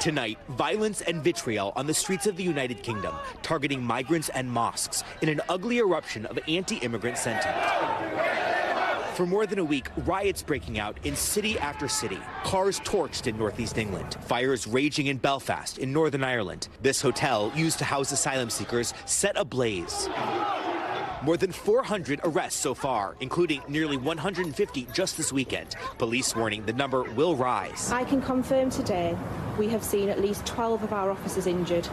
Tonight, violence and vitriol on the streets of the United Kingdom, targeting migrants and mosques in an ugly eruption of anti-immigrant sentiment. For more than a week, riots breaking out in city after city. Cars torched in northeast England. Fires raging in Belfast in Northern Ireland. This hotel, used to house asylum seekers, set ablaze. More than 400 arrests so far, including nearly 150 just this weekend. Police warning the number will rise. I can confirm today we have seen at least 12 of our officers injured,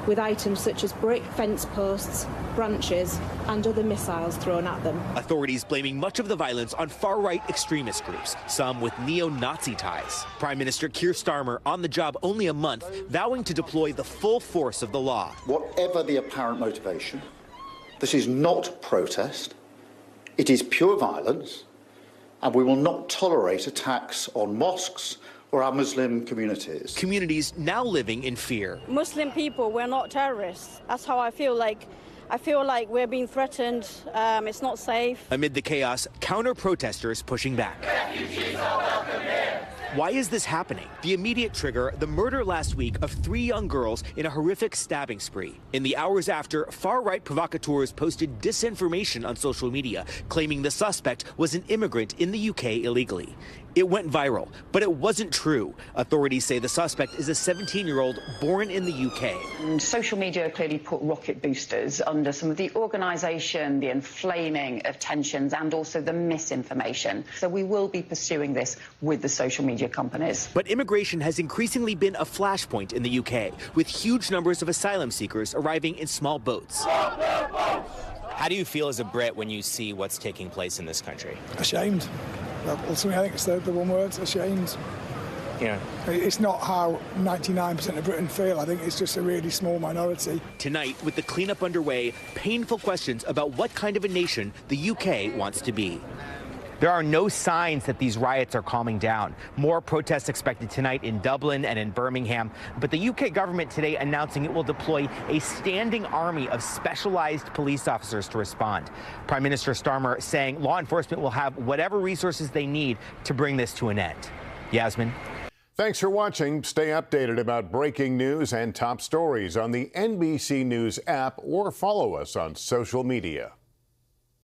with items such as brick fence posts, branches and other missiles thrown at them. Authorities blaming much of the violence on far-right extremist groups, some with neo-Nazi ties. Prime Minister Keir Starmer on the job only a month, vowing to deploy the full force of the law. Whatever the apparent motivation, this is not protest, it is pure violence, and we will not tolerate attacks on mosques or our Muslim communities. Communities now living in fear. Muslim people, we're not terrorists. That's how I feel like. I feel like we're being threatened. It's not safe. Amid the chaos, counter-protesters pushing back. Refugees are welcome here. Why is this happening? The immediate trigger, the murder last week of 3 young girls in a horrific stabbing spree. In the hours after, far-right provocateurs posted disinformation on social media, claiming the suspect was an immigrant in the UK illegally. It went viral, but it wasn't true. Authorities say the suspect is a 17-year-old born in the UK. And social media clearly put rocket boosters under some of the organisation, the inflaming of tensions and also the misinformation. So we will be pursuing this with the social media companies. But immigration has increasingly been a flashpoint in the UK, with huge numbers of asylum seekers arriving in small boats. How do you feel as a Brit when you see what's taking place in this country? Ashamed. Ultimately, I think it's the one word, ashamed. Yeah. It's not how 99% of Britain feel. I think it's just a really small minority. Tonight, with the cleanup underway, painful questions about what kind of a nation the UK wants to be. There are no signs that these riots are calming down. More protests expected tonight in Dublin and in Birmingham. But the UK government today announcing it will deploy a standing army of specialized police officers to respond. Prime Minister Starmer saying law enforcement will have whatever resources they need to bring this to an end. Yasmin. Thanks for watching. Stay updated about breaking news and top stories on the NBC News app or follow us on social media.